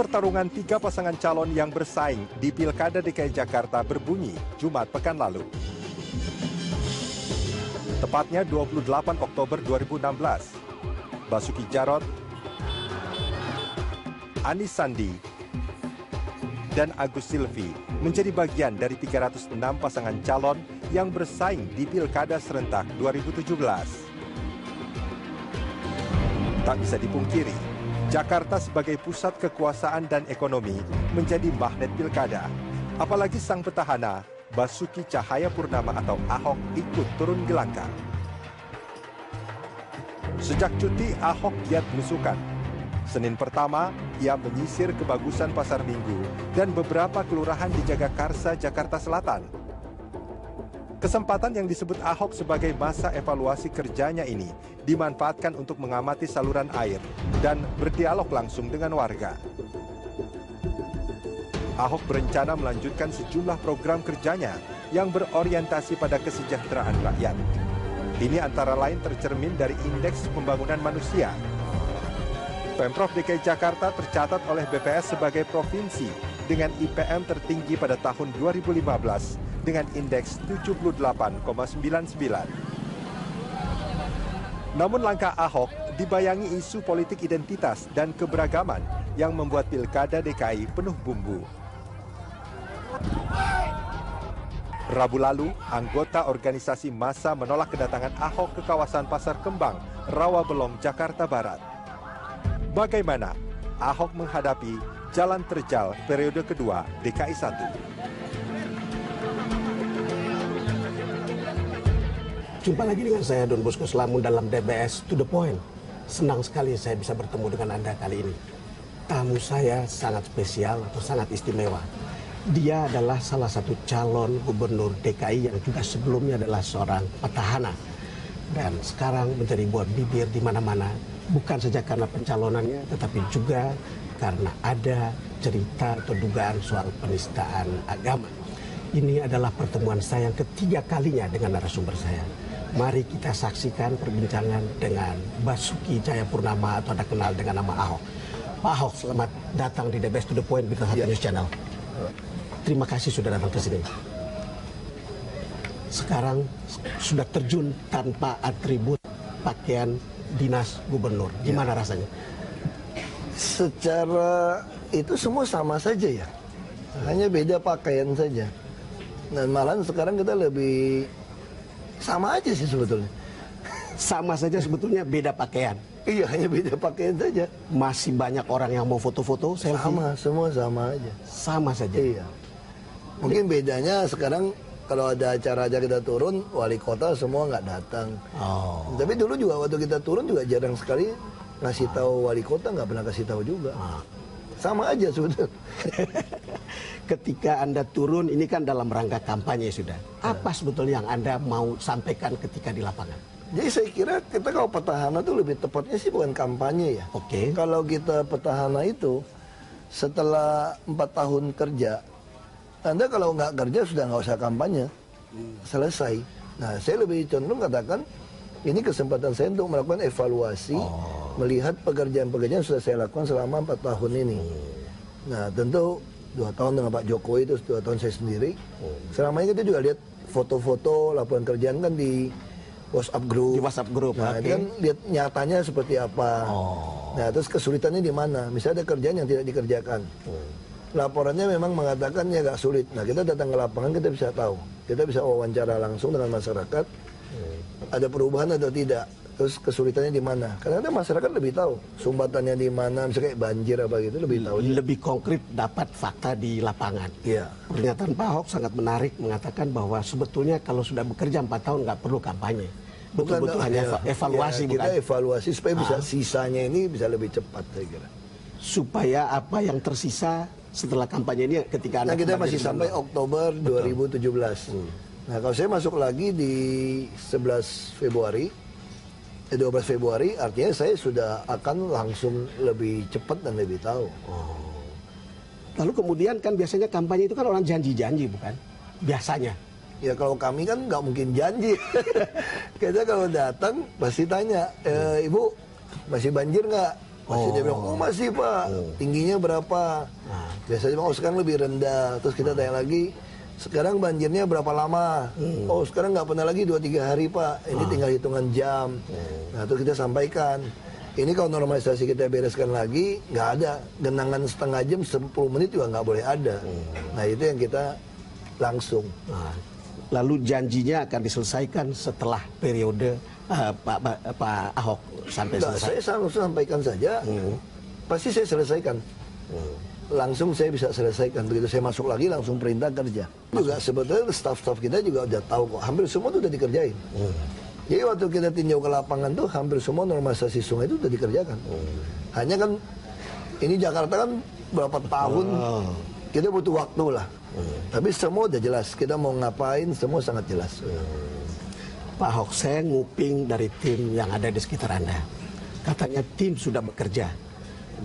pertarungan tiga pasangan calon yang bersaing di Pilkada DKI Jakarta berbunyi Jumat pekan lalu. Tepatnya 28 Oktober 2016, Basuki Jarot, Anis Sandi, dan Agus Silvi menjadi bagian dari 306 pasangan calon yang bersaing di Pilkada serentak 2017. Tak bisa dipungkiri, Jakarta sebagai pusat kekuasaan dan ekonomi menjadi magnet pilkada. Apalagi sang petahana, Basuki Cahayapurnama atau Ahok ikut turun gelanggang. Sejak cuti, Ahok giat belusukan. Senin pertama, ia menyisir kebagusan Pasar Minggu dan beberapa kelurahan di Jagakarsa, Jakarta Selatan. Kesempatan yang disebut Ahok sebagai masa evaluasi kerjanya ini dimanfaatkan untuk mengamati saluran air dan berdialog langsung dengan warga. Ahok berencana melanjutkan sejumlah program kerjanya yang berorientasi pada kesejahteraan rakyat. Ini antara lain tercermin dari Indeks Pembangunan Manusia. Pemprov DKI Jakarta tercatat oleh BPS sebagai provinsi dengan IPM tertinggi pada tahun 2015 dengan indeks 78,99. Namun langkah Ahok dibayangi isu politik identitas dan keberagaman yang membuat Pilkada DKI penuh bumbu. Rabu lalu, anggota organisasi massa menolak kedatangan Ahok ke kawasan Pasar Kembang, Rawabelong, Jakarta Barat. Bagaimana Ahok menghadapi jalan terjal periode kedua DKI 1? Jumpa lagi dengan saya Don Bosco Slamun dalam DBS To The Point. Senang sekali saya bisa bertemu dengan Anda kali ini. Tamu saya sangat spesial atau sangat istimewa. Dia adalah salah satu calon gubernur DKI yang juga sebelumnya adalah seorang petahana. Dan sekarang menjadi buah bibir di mana-mana. Bukan saja karena pencalonannya, tetapi juga karena ada cerita atau dugaan soal penistaan agama. Ini adalah pertemuan saya yang ketiga kalinya dengan narasumber saya. Mari kita saksikan perbincangan dengan Basuki Cahayapurnama atau Anda kenal dengan nama Ahok. Pak Ahok, selamat datang di DBS To The Point Berita Hati News Channel. Terima kasih sudah datang ke sini. Sekarang sudah terjun tanpa atribut pakaian dinas gubernur. Gimana rasanya? Secara itu semua sama saja ya. Hanya beda pakaian saja. Dan malahan sekarang kita lebih sama aja sih sebetulnya. Sama saja sebetulnya beda pakaian. Iya, hanya beda pakaian saja. Masih banyak orang yang mau foto-foto, selfie. Sama, semua sama aja. Sama saja. Iya. Mungkin bedanya sekarang kalau ada acara-acara kita turun, wali kota semua nggak datang. Oh. Tapi dulu juga waktu kita turun juga jarang sekali ngasih tahu wali kota, nggak pernah kasih tahu juga. Sama aja sebetulnya. Ketika Anda turun, ini kan dalam rangka kampanye sudah. Apa sebetulnya yang Anda mau sampaikan ketika di lapangan? Jadi saya kira kita kalau petahana itu lebih tepatnya sih bukan kampanye ya. Oke. Kalau kita petahana itu setelah 4 tahun kerja, Anda kalau nggak kerja sudah nggak usah kampanye, selesai. Nah, saya lebih cenderung katakan ini kesempatan saya untuk melakukan evaluasi, melihat pekerjaan-pekerjaan yang sudah saya lakukan selama 4 tahun ini. Nah, tentu 2 tahun dengan Pak Jokowi, itu 2 tahun saya sendiri. Selama ini kita juga lihat foto-foto laporan kerjaan kan di WhatsApp group. Di WhatsApp group. Nah, itu kan lihat nyatanya seperti apa. Nah, terus kesulitannya di mana? Misalnya ada kerjaan yang tidak dikerjakan. Laporannya memang mengatakan ya agak sulit. Nah, kita datang ke lapangan kita bisa tahu. Kita bisa wawancara langsung dengan masyarakat. Ada perubahan atau tidak. Terus kesulitannya di mana? Karena masyarakat lebih tahu sumbatannya di mana, misalnya kayak banjir apa gitu lebih tahu. Lebih konkret dapat fakta di lapangan. Iya. Pernyataan Pak Ahok sangat menarik mengatakan bahwa sebetulnya kalau sudah bekerja 4 tahun nggak perlu kampanye. Betul-betul hanya evaluasi, ya, kita bukan? evaluasi supaya bisa sisanya ini bisa lebih cepat saya kira. Supaya apa yang tersisa setelah kampanye ini ketika Anda kita masih sampai Oktober 2017. Nah, kalau saya masuk lagi di 12 Februari artinya saya sudah akan langsung lebih cepat dan lebih tahu. Lalu kemudian kan biasanya kampanye itu kan orang janji-janji, bukan? Biasanya. Ya kalau kami kan nggak mungkin janji. Kita kalau datang pasti tanya, Ibu masih banjir nggak? Pasti dia bilang, oh masih Pak, tingginya berapa? Biasanya oh sekarang lebih rendah. Terus kita tanya lagi, sekarang banjirnya berapa lama? Oh sekarang nggak pernah lagi 2-3 hari Pak, ini tinggal hitungan jam. Nah terus kita sampaikan, ini kalau normalisasi kita bereskan lagi, nggak ada. Genangan setengah jam, 10 menit juga nggak boleh ada. Nah itu yang kita langsung. Lalu janjinya akan diselesaikan setelah periode Pak Ahok sampai selesai. Saya langsung sampaikan saja, pasti saya selesaikan. Langsung saya bisa selesaikan. Begitu saya masuk lagi langsung perintah kerja. Juga sebetulnya staff-staff kita juga udah tahu kok. Hampir semua itu udah dikerjain. Jadi waktu kita tinjau ke lapangan tuh hampir semua normalisasi sungai itu udah dikerjakan. Hanya kan ini Jakarta kan berapa tahun kita butuh waktu lah. Tapi semua udah jelas. Kita mau ngapain semua sangat jelas. Pak Ahok, saya nguping dari tim yang ada di sekitar Anda. Katanya tim sudah bekerja.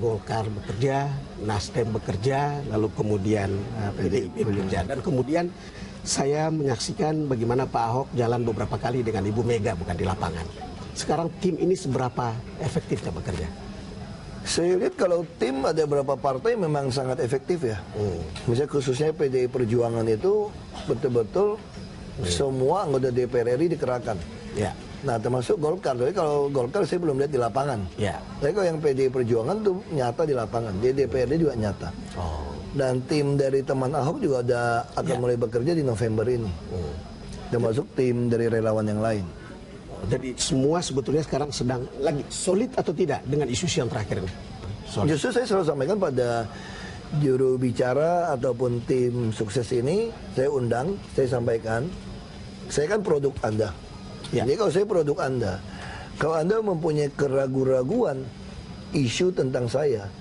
Golkar bekerja, Nasdem bekerja, lalu kemudian PDIP bekerja. Dan kemudian saya menyaksikan bagaimana Pak Ahok jalan beberapa kali dengan Ibu Mega, bukan di lapangan. Sekarang tim ini seberapa efektifnya bekerja? Saya lihat kalau tim ada beberapa partai memang sangat efektif ya. Misalnya khususnya PDI Perjuangan itu betul-betul semua anggota DPR RI dikerahkan. Ya. Nah termasuk Golkar. Tapi kalau Golkar saya belum lihat di lapangan. Ya. Tapi kalau yang PDI Perjuangan tuh nyata di lapangan. Di DPRD juga nyata. Dan tim dari teman Ahok juga akan mulai bekerja di November ini. Termasuk tim dari relawan yang lain. Jadi semua sebetulnya sekarang sedang lagi solid atau tidak dengan isu yang terakhir ini? Solid. Justru saya selalu sampaikan pada juru bicara ataupun tim sukses ini, saya undang, saya sampaikan, saya kan produk Anda. Jadi kalau saya produk Anda, kalau Anda mempunyai keraguan-raguan isu tentang saya,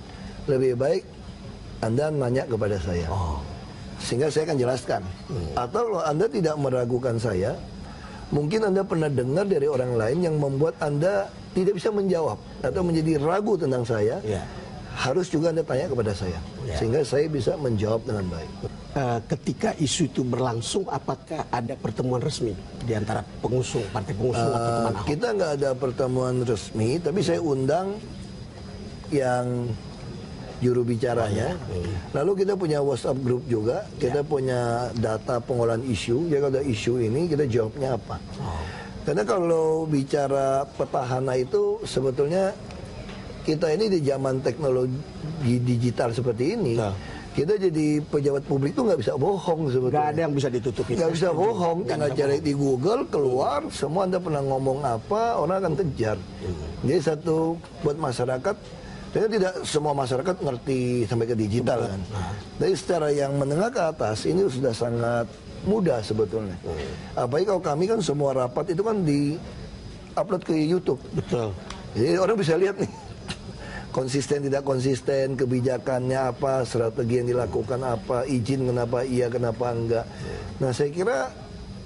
lebih baik Anda nanya kepada saya. Sehingga saya akan jelaskan. Atau kalau Anda tidak meragukan saya, mungkin Anda pernah dengar dari orang lain yang membuat Anda tidak bisa menjawab atau menjadi ragu tentang saya. Harus juga Anda tanya kepada saya. Sehingga saya bisa menjawab dengan baik. Ketika isu itu berlangsung, apakah ada pertemuan resmi di antara pengusung, partai pengusung atau teman Ahok? Kita nggak ada pertemuan resmi, tapi saya undang yang juru bicaranya. Lalu kita punya WhatsApp group juga, kita punya data pengolahan isu. Jadi kalau ada isu ini, kita jawabnya apa. Karena kalau bicara petahana itu sebetulnya kita ini di zaman teknologi digital seperti ini, kita jadi pejabat publik tuh nggak bisa bohong sebetulnya. Nggak ada yang bisa ditutupi. Nggak bisa bohong, tinggal cari di Google, keluar, semua Anda pernah ngomong apa, orang akan kejar. Jadi satu buat masyarakat, saya tidak semua masyarakat ngerti sampai ke digital kan. Jadi secara yang menengah ke atas ini sudah sangat mudah sebetulnya. Apalagi kalau kami kan semua rapat itu kan di upload ke YouTube. Betul. Jadi orang bisa lihat nih. Konsisten tidak konsisten, kebijakannya apa, strategi yang dilakukan apa, izin kenapa iya, kenapa enggak. Nah saya kira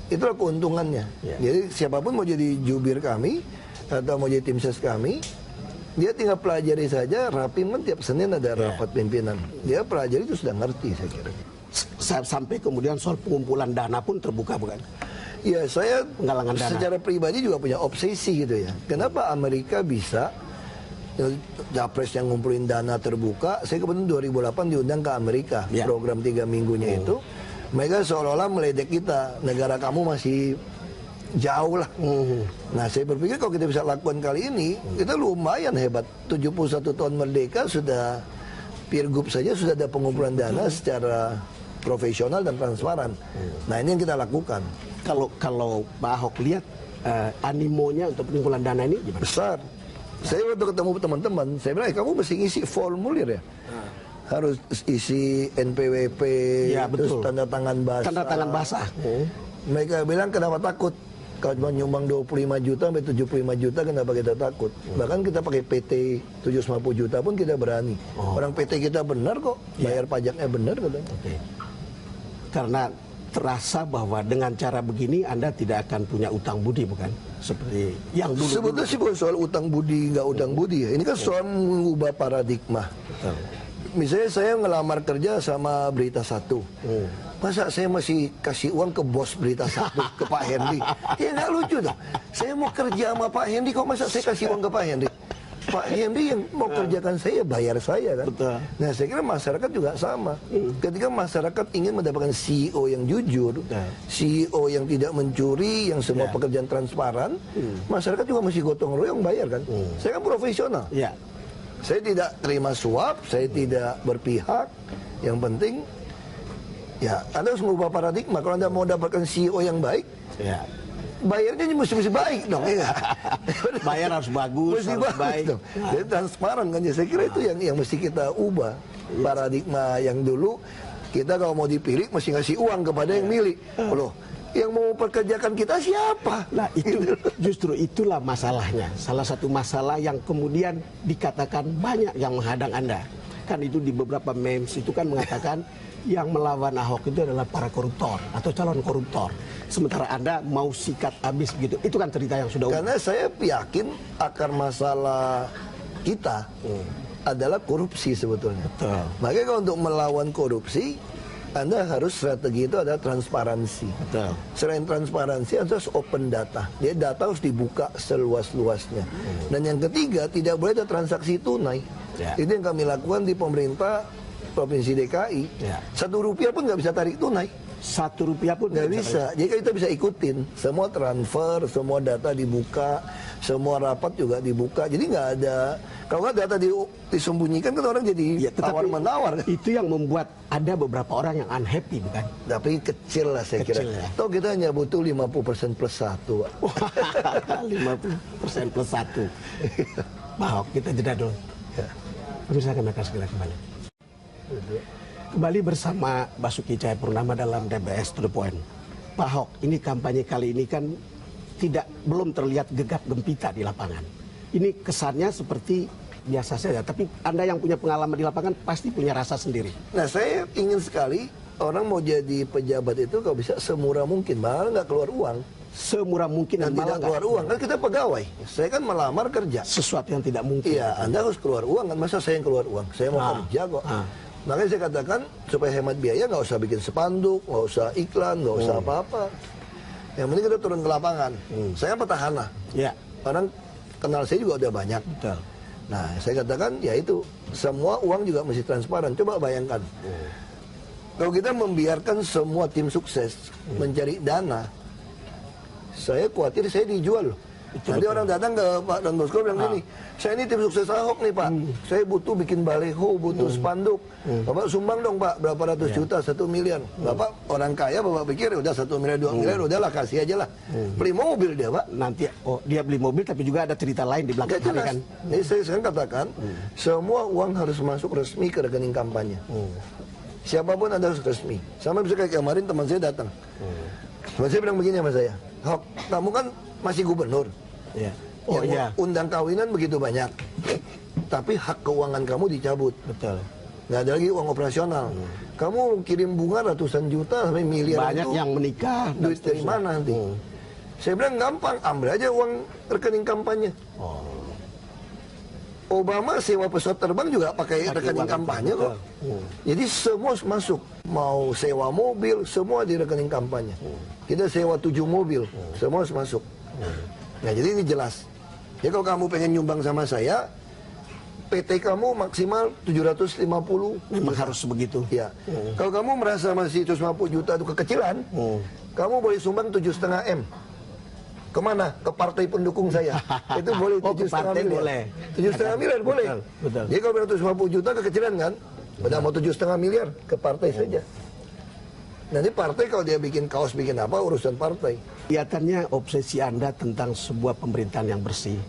itulah keuntungannya. Jadi siapapun mau jadi jubir kami atau mau jadi tim ses kami, dia tinggal pelajari saja. Rapim kan tiap Senin ada rapat pimpinan. Dia pelajari itu sudah ngerti saya kira. Sampai kemudian soal pengumpulan dana pun terbuka bukan? Ya saya penggalangan dana secara pribadi juga punya obsesi gitu ya. Kenapa Amerika bisa Japres yang ngumpulin dana terbuka? Saya kebetulan 2008 diundang ke Amerika, program 3 minggunya itu. Mereka seolah-olah meledek kita, negara kamu masih jauh lah. Nah saya berpikir kalau kita bisa lakukan kali ini, kita lumayan hebat. 71 tahun merdeka sudah, Pilgub saja sudah ada pengumpulan dana secara profesional dan transparan. Nah ini yang kita lakukan. Kalau Pak Ahok lihat animonya untuk pengumpulan dana ini gimana? Besar. Saya waktu ketemu teman-teman, saya bilang, kamu mesti ngisi formulir ya. Harus isi NPWP, terus tanda tangan basah. Tanda tangan basah. Mereka bilang, kenapa takut? Kalau cuma nyumbang 25 juta sampai 75 juta, kenapa kita takut? Bahkan kita pakai PT 750 juta pun kita berani. Orang PT kita benar kok, bayar pajaknya benar katanya. Karena terasa bahwa dengan cara begini Anda tidak akan punya utang budi bukan? Seperti yang dulu. Sebetulnya sih bukan soal utang budi nggak utang budi ya. Ini kan soal mengubah paradigma. Misalnya saya ngelamar kerja sama Berita Satu. Masa saya masih kasih uang ke bos Berita Satu, ke Pak Hendy? Ya nggak lucu dong. Saya mau kerja sama Pak Hendy, kok masa saya kasih uang ke Pak Hendy? Pak IMD yang mau kerjakan saya, bayar saya kan. Betul. Nah saya kira masyarakat juga sama. Ketika masyarakat ingin mendapatkan CEO yang jujur, CEO yang tidak mencuri, yang semua pekerjaan transparan, masyarakat juga mesti gotong royong bayar kan. Saya kan profesional. Ya. Saya tidak terima suap, saya tidak berpihak. Yang penting, ya Anda harus mengubah paradigma. Kalau Anda mau dapatkan CEO yang baik, Ya. bayarnya mesti baik dong. Ya. Bayar harus bagus, Mesti harus bagus baik. dong. Jadi transparan kan. Ya, saya kira itu yang mesti kita ubah. Paradigma yang dulu, kita kalau mau dipilih mesti ngasih uang kepada yang milih. Loh, yang mau pekerjakan kita siapa? Nah itu justru itulah masalahnya. Salah satu masalah yang kemudian dikatakan banyak yang menghadang Anda. Kan itu di beberapa memes itu kan mengatakan yang melawan Ahok itu adalah para koruptor atau calon koruptor. Sementara Anda mau sikat habis begitu. Itu kan cerita yang sudah Karena saya yakin akar masalah kita adalah korupsi sebetulnya. Betul. Makanya kalau untuk melawan korupsi, Anda harus strategi itu adalah transparansi. Betul. Selain transparansi, Anda harus open data. Dia data harus dibuka seluas-luasnya. Dan yang ketiga, tidak boleh ada transaksi tunai. Ya. Itu yang kami lakukan di pemerintah Provinsi DKI. Ya. Rp1 pun nggak bisa tarik tunai. Rp1 pun Nggak bisa. Jadi kita bisa ikutin. Semua transfer, semua data dibuka, semua rapat juga dibuka. Jadi nggak ada. Kalau nggak data disembunyikan kan orang jadi tawar-menawar. Itu yang membuat ada beberapa orang yang unhappy, bukan? Tapi kecil lah saya kira. Kecil, ya. Toh kita hanya butuh 50% plus 1. 50% plus 1. Pak Ahok, kita jeda dulu. Ya. Pemirsa kami akan segera kembali. Kembali bersama Basuki Cahayapurnama dalam DBS To The Point. Pak Ahok, ini kampanye kali ini kan belum terlihat gegap gempita di lapangan. Ini kesannya seperti biasa saja, tapi Anda yang punya pengalaman di lapangan pasti punya rasa sendiri. Nah saya ingin sekali orang mau jadi pejabat itu kalau bisa semurah mungkin, malah nggak keluar uang. Semurah mungkin Dan malah tidak keluar uang, kan kita pegawai. Saya kan melamar kerja. sesuatu yang tidak mungkin. Iya, Anda harus keluar uang kan, masa saya yang keluar uang? Saya mau kerja kok. Makanya saya katakan supaya hemat biaya nggak usah bikin spanduk, nggak usah iklan, nggak usah apa-apa. Yang penting kita turun ke lapangan. Saya petahana. Ya. Orang kenal saya juga udah banyak. Betul. Nah, saya katakan ya itu, semua uang juga mesti transparan. Coba bayangkan. Kalau kita membiarkan semua tim sukses mencari dana, saya khawatir saya dijual loh. Nanti orang datang ke Pak Don Bosco bilang gini, saya ini tim sukses Ahok nih Pak, saya butuh bikin baleho, butuh spanduk. Bapak sumbang dong Pak, berapa ratus juta, 1 miliar. Bapak orang kaya, Bapak pikir udah 1 miliar, 2 miliar, udahlah kasih aja lah. Beli mobil dia Pak. Nanti dia beli mobil tapi juga ada cerita lain di belakang hari kan. Jadi saya sekarang katakan, semua uang harus masuk resmi ke rekening kampanye. Siapapun Anda harus resmi. Sama bisa kayak kemarin teman saya datang. Teman saya bilang begini sama saya, Hok, kamu kan masih gubernur. Ya. Yang undang kawinan begitu banyak. Tapi hak keuangan kamu dicabut. Betul. Nggak ada lagi uang operasional. Kamu kirim bunga ratusan juta sampai miliar. Banyak itu, yang menikah. duit dari mana nanti? Saya bilang gampang, ambil aja uang rekening kampanye. Obama sewa pesawat terbang juga pakai rekening kampanye kok. Jadi semua masuk. Mau sewa mobil, semua di rekening kampanye. Kita sewa 7 mobil, semua masuk. Nah jadi ini jelas. Jadi kalau kamu pengen nyumbang sama saya, PT kamu maksimal 750. Memang harus begitu. Ya. Kalau kamu merasa masih 150 juta itu kekecilan, kamu boleh sumbang 7,5 M. Kemana? Ke partai pendukung saya. Itu boleh 7,5 miliar. 7,5 miliar boleh. Betul. Jadi kalau 150 juta kekecilan kan, udah mau 7,5 miliar ke partai saja. Nanti partai kalau dia bikin kaos, bikin apa, urusan partai. Kelihatannya obsesi Anda tentang sebuah pemerintahan yang bersih,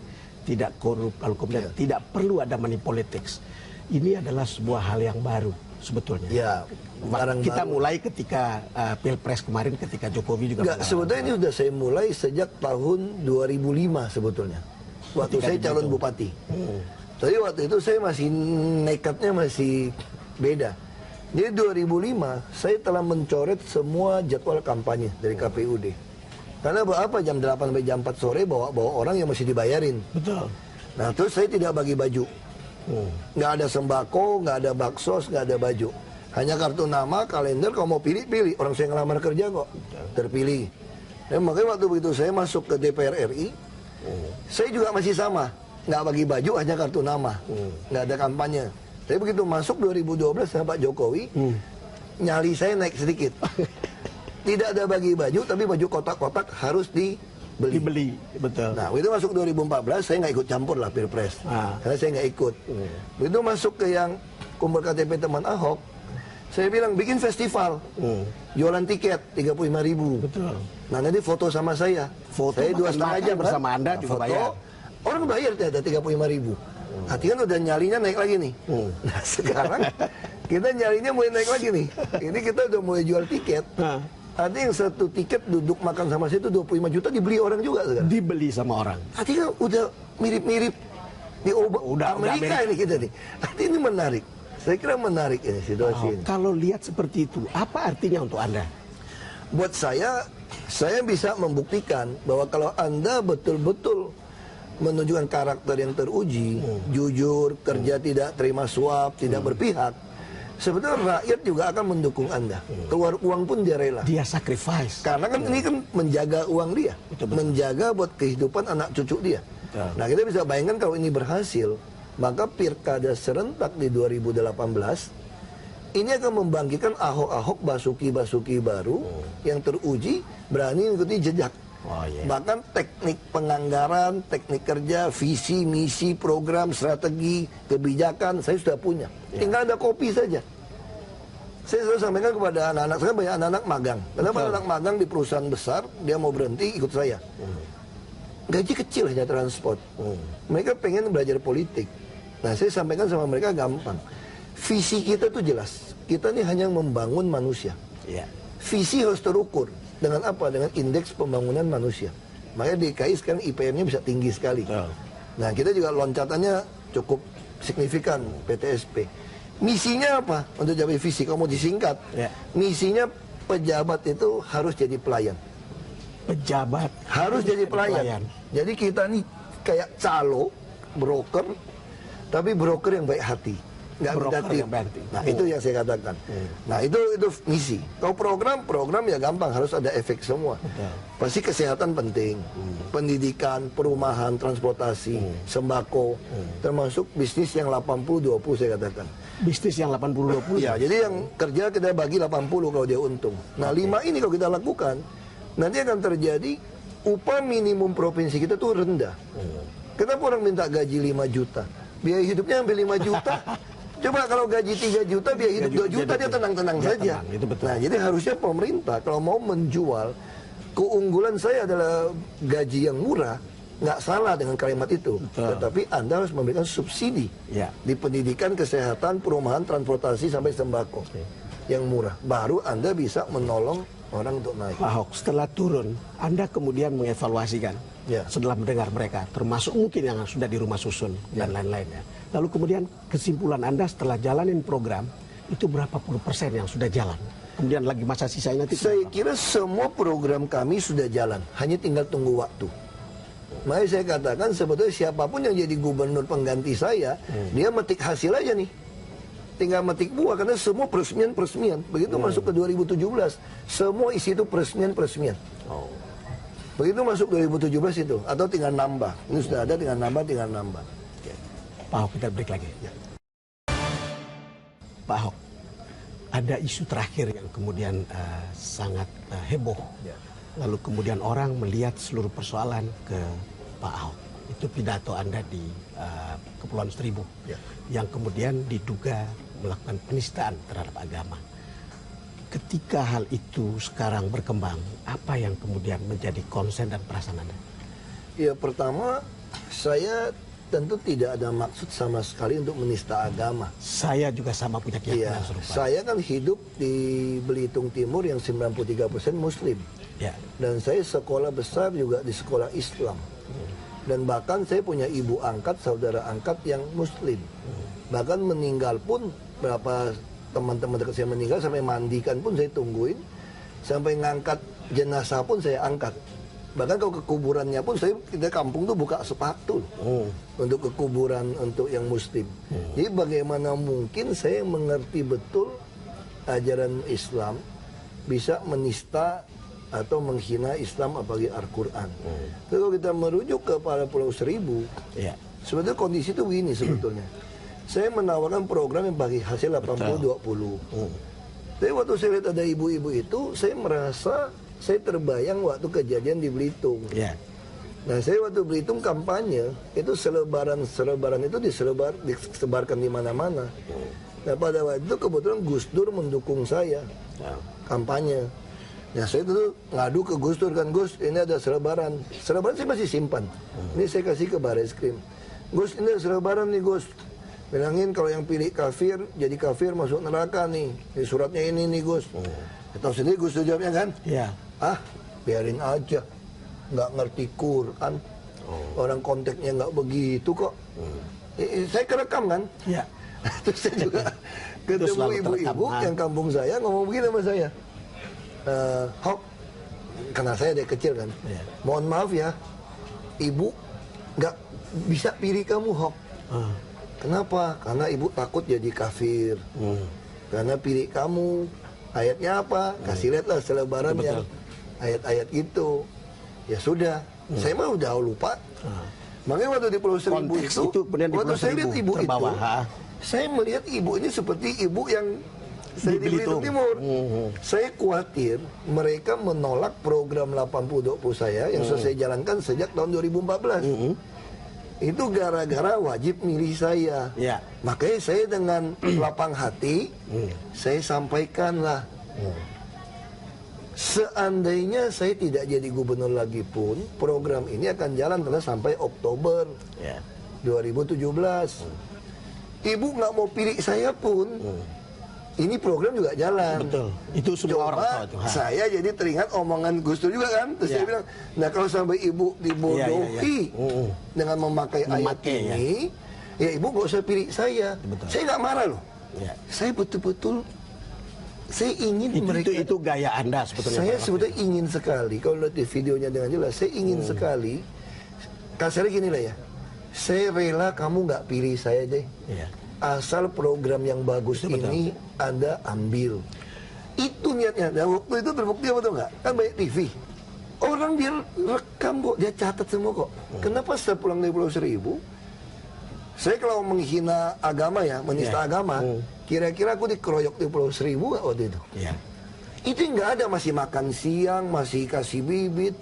tidak korup, kalau kemudian tidak perlu ada money politics. Ini adalah sebuah hal yang baru sebetulnya. Ya, kita mulai ketika Pilpres kemarin, ketika Jokowi juga. Enggak, sebetulnya ini sudah saya mulai sejak tahun 2005 sebetulnya. Waktu saya calon bupati. Jadi waktu itu saya masih nekatnya masih beda. Jadi 2005 saya telah mencoret semua jadwal kampanye dari KPUD. Karena apa jam 8 sampai jam 4 sore bawa orang yang masih dibayarin. Betul. Nah terus saya tidak bagi baju. Nggak ada sembako, nggak ada baksos, nggak ada baju. Hanya kartu nama, kalender, kalau mau pilih. Orang saya ngelamar kerja kok, terpilih. Dan makanya waktu begitu saya masuk ke DPR RI, saya juga masih sama. nggak bagi baju, hanya kartu nama, nggak ada kampanye. Tapi begitu masuk 2012 sama Pak Jokowi, nyali saya naik sedikit. Tidak ada bagi baju, tapi baju kotak-kotak harus dibeli. Betul. Nah, begitu masuk 2014, saya nggak ikut campur lah Pilpres. Karena saya nggak ikut. Begitu masuk ke yang kumpul KTP teman Ahok, saya bilang bikin festival, jualan tiket 35.000. Betul. Nah, nanti foto sama saya. Saya 2,5 jam bersama Anda juga foto, bayar. orang bayar ternyata 35.000. Artinya kan udah nyalinya naik lagi nih. Nah, sekarang kita nyalinya mulai naik lagi nih. Ini kita udah mulai jual tiket. Ada yang satu tiket duduk makan sama saya itu 25 juta dibeli orang juga sekarang. Dibeli sama orang. Artinya udah mirip-mirip di Amerika ini kita nih. Artinya ini menarik. Saya kira menarik ini situasi ini. Kalau lihat seperti itu, apa artinya untuk Anda? Buat saya bisa membuktikan bahwa kalau Anda betul-betul menunjukkan karakter yang teruji, jujur, kerja tidak terima suap, tidak berpihak, sebetulnya rakyat juga akan mendukung Anda. Keluar uang pun dia rela. Dia sacrifice. Karena kan ini kan menjaga uang dia, menjaga buat kehidupan anak cucu dia. Nah, kita bisa bayangkan kalau ini berhasil, maka pilkada serentak di 2018 ini akan membangkitkan Ahok-Ahok, Basuki-Basuki baru yang teruji, berani mengikuti jejak. Bahkan teknik penganggaran, teknik kerja, visi, misi, program, strategi, kebijakan saya sudah punya. Tinggal ada kopi saja. Saya selalu sampaikan kepada anak-anak, saya banyak anak-anak magang. Kenapa anak magang di perusahaan besar, dia mau berhenti ikut saya. Gaji kecil hanya transport. Mereka pengen belajar politik. Nah, saya sampaikan sama mereka gampang. Visi kita tuh jelas. Kita ini hanya membangun manusia. Visi harus terukur. Dengan apa? Dengan indeks pembangunan manusia. Makanya DKI sekarang IPM-nya bisa tinggi sekali. Nah, kita juga loncatannya cukup signifikan, PTSP. Misinya apa? Untuk capai visi, kalau mau disingkat. Misinya pejabat itu harus jadi pelayan. Pejabat harus jadi pelayan. Jadi kita nih kayak calo, broker, tapi broker yang baik hati. Nggak minta tip. Nah, itu yang saya katakan. Nah, itu misi. Kalau program ya gampang, harus ada efek semua. Pasti kesehatan penting, pendidikan, perumahan, transportasi, sembako, termasuk bisnis yang 80-20 saya katakan. Bisnis yang 80-20? Ya, jadi yang kerja kita bagi 80 kalau dia untung. Nah, 5 ini kalau kita lakukan, nanti akan terjadi upah minimum provinsi kita tuh rendah. Kenapa orang minta gaji 5 juta? Biaya hidupnya hampir 5 juta. Coba kalau gaji 3 juta, biaya hidup 2 juta, dia tenang-tenang saja. Nah, jadi harusnya pemerintah kalau mau menjual, keunggulan saya adalah gaji yang murah, nggak salah dengan kalimat itu. Tetapi Anda harus memberikan subsidi di pendidikan, kesehatan, perumahan, transportasi, sampai sembako yang murah. Baru Anda bisa menolong orang untuk naik. Pak Ahok, setelah turun, Anda kemudian mengevaluasikan setelah mendengar mereka, termasuk mungkin yang sudah di rumah susun dan lain-lainnya. Lalu kemudian kesimpulan Anda setelah jalanin program, itu berapa puluh persen yang sudah jalan? Kemudian lagi masa sisanya nanti? Saya kira semua program kami sudah jalan, hanya tinggal tunggu waktu. Makanya saya katakan sebetulnya siapapun yang jadi gubernur pengganti saya, dia metik hasil aja nih. Tinggal metik buah, karena semua peresmian. Begitu masuk ke 2017, semua isi itu peresmian. Begitu masuk 2017 itu, atau tinggal nambah. Ini sudah ada, tinggal nambah. Pak Ahok, kita break lagi. Pak Ahok, ada isu terakhir yang kemudian sangat heboh. Lalu kemudian orang melihat seluruh persoalan ke Pak Ahok. Itu pidato Anda di Kepulauan Seribu, yang kemudian diduga melakukan penistaan terhadap agama. Ketika hal itu sekarang berkembang, apa yang kemudian menjadi konsen dan perasaan Anda? Ya, pertama, saya tentu tidak ada maksud sama sekali untuk menista agama. Saya juga sama punya keyakinan serupa. Saya kan hidup di Belitung Timur yang 93% Muslim. Dan saya sekolah besar juga di sekolah Islam. Dan bahkan saya punya ibu angkat, saudara angkat yang Muslim. Bahkan meninggal pun, berapa teman-teman dekat saya meninggal, sampai mandikan pun saya tungguin. Sampai ngangkat jenazah pun saya angkat. Bahkan kalau ke kuburannya pun, kita kampung tuh buka sepatu untuk ke kuburan untuk yang Muslim. Jadi bagaimana mungkin saya mengerti betul ajaran Islam bisa menista atau menghina Islam, apalagi Al-Quran. Kalau kita merujuk kepada Pulau Seribu, Sebetulnya kondisi itu begini sebetulnya. Saya menawarkan program yang bagi hasil 80-20. Tapi waktu saya lihat ada ibu-ibu itu, saya merasa saya terbayang waktu kejadian di Belitung. Ya. Nah, saya waktu Belitung kampanye, itu selebaran itu disebarkan di mana-mana. Nah, pada waktu itu kebetulan Gus Dur mendukung saya kampanye. Nah, saya itu ngadu ke Gus Dur kan, Gus, ini ada selebaran. Selebaran saya masih simpan. Ini saya kasih ke Barreskrim. Gus, ini ada selebaran nih, Gus. Bilangin kalau yang pilih kafir, jadi kafir masuk neraka nih. Di suratnya ini nih, Gus. Tahu sendiri Gus Dur jawabnya kan? Iya. Ah, biarin aja. Nggak ngerti Quran. Orang konteksnya nggak begitu kok. Saya kerekam kan? Iya. Terus saya juga ketemu ibu-ibu yang kampung saya ngomong begini sama saya. Hok, karena saya dari kecil kan. Mohon maaf ya, ibu nggak bisa pilih kamu, Hok. Kenapa? Karena ibu takut jadi kafir. Karena pilih kamu. Ayatnya apa? Kasih lihat lah selebaran yang ayat-ayat itu. Ya sudah, saya mah udah lupa. Makanya waktu di Pulau Seribu itu waktu saya lihat ibu terbawa, itu, saya melihat ibu ini seperti ibu yang saya di Belitung Timur. Saya khawatir mereka menolak program 80-20 saya yang saya jalankan sejak tahun 2014. Itu gara-gara wajib milih saya. Makanya saya dengan lapang hati, saya sampaikanlah. Seandainya saya tidak jadi gubernur lagi pun, program ini akan jalan terus sampai Oktober 2017. Ibu nggak mau pilih saya pun, ini program juga jalan. Betul. Itu semua orang tahu itu. Saya jadi teringat omongan Gus Dur juga kan. Terus saya bilang, nah kalau sampai ibu dibodohi dengan memakai ayat ini, ya ibu nggak usah pilih saya. Saya nggak marah loh. Saya betul-betul saya ingin mereka itu gaya Anda sebetulnya. Saya sebetulnya ingin sekali kalau lihat di videonya dengan jelas. Saya ingin sekali kasarnya gini lah ya. Saya rela kamu nggak pilih saya deh. Asal program yang bagus ini Anda ambil. Itu niatnya. Dan waktu itu terbukti apa tuh nggak? Kan banyak TV. Orang dia rekam kok, dia catat semua kok. Kenapa setelah pulang dari Pulau Seribu, saya kalau menghina agama ya, menista agama, kira-kira aku dikeroyok di Pulau Seribu nggak waktu itu? Itu nggak ada, masih makan siang, masih kasih bibit,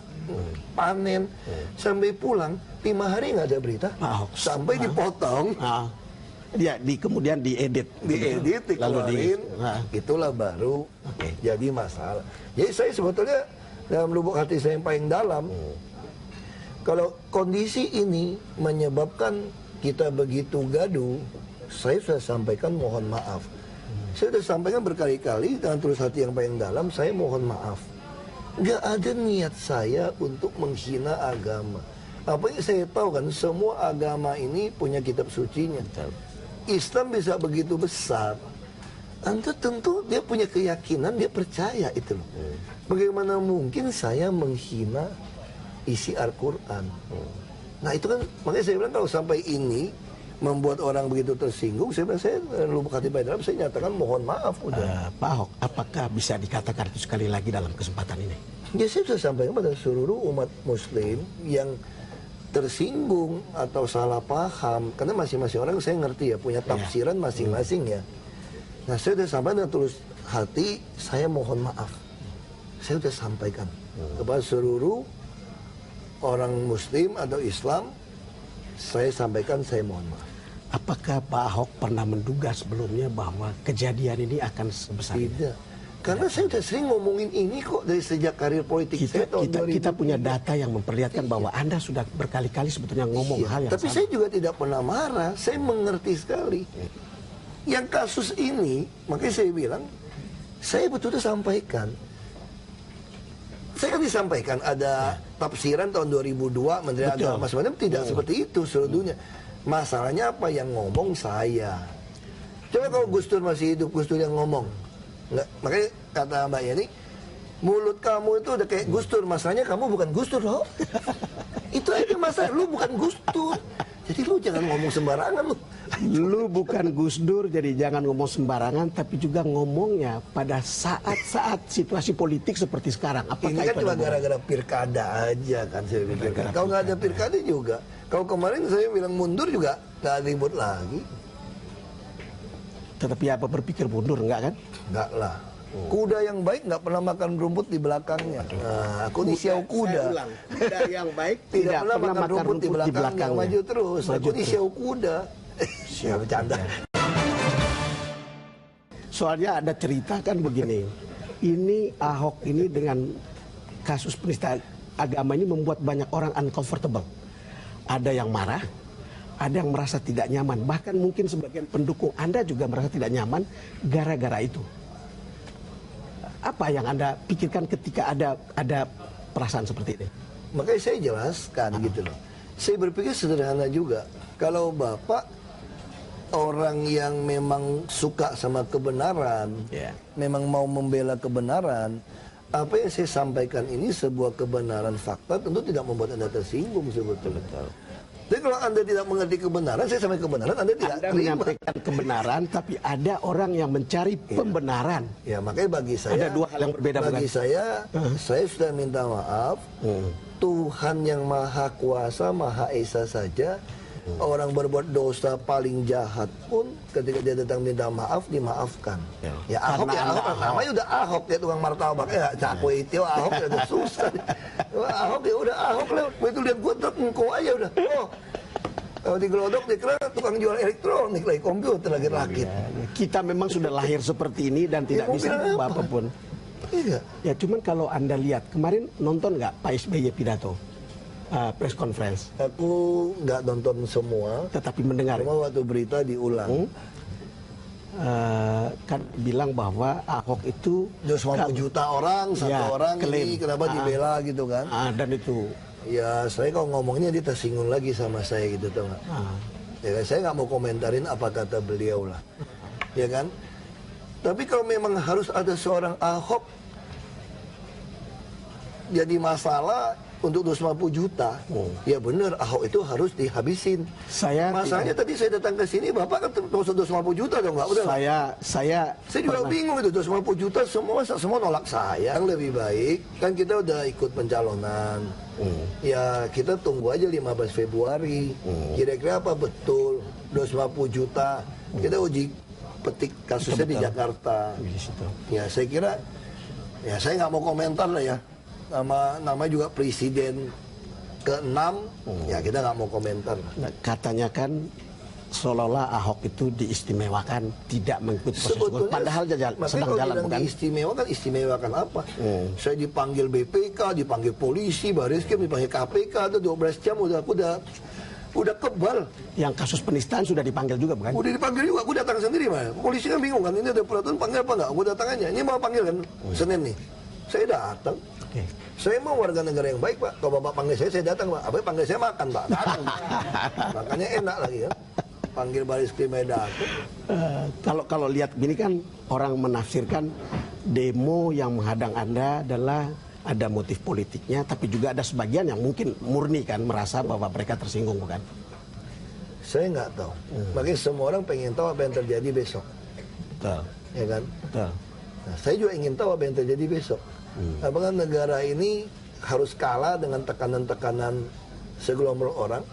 panen, sampai pulang 5 hari nggak ada berita, sampai dipotong, kemudian diedit, dikeluarin, itulah baru jadi masalah. Jadi saya sebetulnya dalam lubuk hati saya yang paling dalam, kalau kondisi ini menyebabkan kita begitu gaduh, saya sudah sampaikan mohon maaf. Saya sudah sampaikan berkali-kali dengan tulus hati yang paling dalam, saya mohon maaf. Gak ada niat saya untuk menghina agama. Apa yang saya tahu kan, semua agama ini punya kitab sucinya. Islam bisa begitu besar, Anda tentu dia punya keyakinan, dia percaya itu. Bagaimana mungkin saya menghina isi Al-Quran? Nah itu kan, makanya saya bilang kalau sampai ini membuat orang begitu tersinggung, saya bilang, saya lubuk hati paling dalam, saya nyatakan mohon maaf udah. Pak Ahok, apakah bisa dikatakan itu sekali lagi dalam kesempatan ini? Ya saya sudah sampaikan pada seluruh umat muslim yang tersinggung atau salah paham, karena masing-masing orang saya ngerti ya, punya tafsiran masing-masing ya. Nah saya sudah sampaikan dengan tulus hati, saya mohon maaf. Saya sudah sampaikan kepada seluruh orang muslim atau Islam, saya sampaikan saya mohon maaf. Apakah Pak Ahok pernah menduga sebelumnya bahwa kejadian ini akan sebesar ini? Tidak. Karena saya sudah sering ngomongin ini kok dari sejak karir politik saya tahun 2000. Kita punya data yang memperlihatkan bahwa Anda sudah berkali-kali sebetulnya ngomong hal yang tapi sama. Saya juga tidak pernah marah, saya mengerti sekali. Yang kasus ini, makanya saya bilang, saya betul-betul sampaikan. Saya kan disampaikan ada tafsiran tahun 2002 Menteri Agama sebenarnya tidak seperti itu seluruh dunia. Masalahnya apa yang ngomong saya. Coba kalau Gus Dur masih hidup, Gus Dur yang ngomong. Nggak, makanya kata Mbak Yani, mulut kamu itu udah kayak Gus Dur. Masalahnya kamu bukan Gus Dur loh. Itu aja masalah, lu bukan Gus Dur. Jadi lu jangan ngomong sembarangan lu. Lu bukan Gus Dur, jadi jangan ngomong sembarangan, tapi juga ngomongnya pada saat-saat situasi politik seperti sekarang. Apakah ini kan cuma gara-gara pilkada aja kan saya pikir. Kalau nggak ada pilkada juga, Kalau kemarin saya bilang mundur juga nggak ribut lagi. Tetapi apa berpikir mundur enggak kan? Enggak lah. Kuda yang baik nggak pernah makan rumput di belakangnya. Nah, aku di siau kuda. Kuda yang baik Tidak pernah makan rumput di belakangnya. Maju terus. Aku di siau kuda. Siapa bercanda. Soalnya ada cerita kan begini. Ini Ahok ini dengan kasus penistaan agama ini membuat banyak orang uncomfortable. Ada yang marah, ada yang merasa tidak nyaman. Bahkan mungkin sebagian pendukung Anda juga merasa tidak nyaman gara-gara itu. Apa yang Anda pikirkan ketika ada perasaan seperti ini? Makanya saya jelaskan gitu loh. Saya berpikir sederhana juga. Kalau Bapak orang yang memang suka sama kebenaran, memang mau membela kebenaran, apa yang saya sampaikan ini sebuah kebenaran fakta tentu tidak membuat Anda tersinggung sebetulnya. Jadi kalau Anda tidak mengerti kebenaran, saya sampaikan kebenaran, Anda tidak Anda terima. menyampaikan kebenaran, tapi ada orang yang mencari pembenaran. Ya makanya bagi saya, ada dua hal yang berbeda. Bagi saya sudah minta maaf. Tuhan yang Maha Kuasa, Maha Esa saja, orang berbuat dosa paling jahat pun ketika dia datang minta maaf, dimaafkan. Ya Ahok, namanya udah Ahok, ya tukang martabak, ya cakwe itu Ahok ya udah susah. Ahok ya udah Ahok lah, begitu lihat gua truk engkau aja udah. Oh, kalau digelodok dikira tukang jual elektronik lagi, komputer lagi rakit. Kita memang sudah lahir seperti ini dan tidak bisa berubah apapun. Iya. Ya cuman kalau Anda lihat kemarin nonton nggak Pak SBY pidato? Press conference. Aku nggak nonton semua, tetapi mendengar. Cuma waktu berita diulang. Kan bilang bahwa Ahok itu 250 juta orang, satu orang klaim. Ini kenapa dibela gitu kan? Dan itu. Ya saya kalau ngomongnya dia tersinggung lagi sama saya gitu tuh nggak? Ya saya nggak mau komentarin apa kata beliau lah, ya kan? Tapi kalau memang harus ada seorang Ahok jadi masalah untuk 250 juta, ya benar Ahok itu harus dihabisin. Masalahnya tadi saya datang ke sini, Bapak kan 250 juta dong, nggak? Saya juga bingung itu 250 juta semua nolak saya. Yang lebih baik kan kita udah ikut pencalonan. Ya kita tunggu aja 15 Februari. Kira-kira apa betul 250 juta? Kita uji petik kasusnya di Jakarta. Ya saya kira, ya saya nggak mau komentar lah ya. Nama juga presiden ke-6, ya kita nggak mau komentar. Katanya kan seolah-olah Ahok itu diistimewakan, tidak mengikuti proses hukum. Padahal sedang jalan, bukan? Istimewakan apa? Saya dipanggil BPK, dipanggil polisi, Bariskim, dipanggil KPK, itu 12 jam udah kebal. Yang kasus penistaan sudah dipanggil juga, bukan? Udah dipanggil juga, aku datang sendiri, Mas. Polisi kan bingung kan, ini ada peraturan panggil apa enggak? Aku datang aja, ini mau panggil kan, Senin nih. Saya datang. Saya mau warga negara yang baik, Pak. Kalau Bapak panggil saya datang, Pak. Apa panggil saya makan, Pak? Datang. Makanya enak lagi ya. Panggil baris krim datang. Kalau lihat gini kan orang menafsirkan demo yang menghadang Anda adalah ada motif politiknya, tapi juga ada sebagian yang mungkin murni kan merasa bahwa mereka tersinggung, bukan? Saya nggak tahu. Makanya semua orang pengen tahu apa yang terjadi besok. Betul. Ya kan? Betul. Nah, saya juga ingin tahu apa yang terjadi besok. Apakah negara ini harus kalah dengan tekanan-tekanan segelombol orang?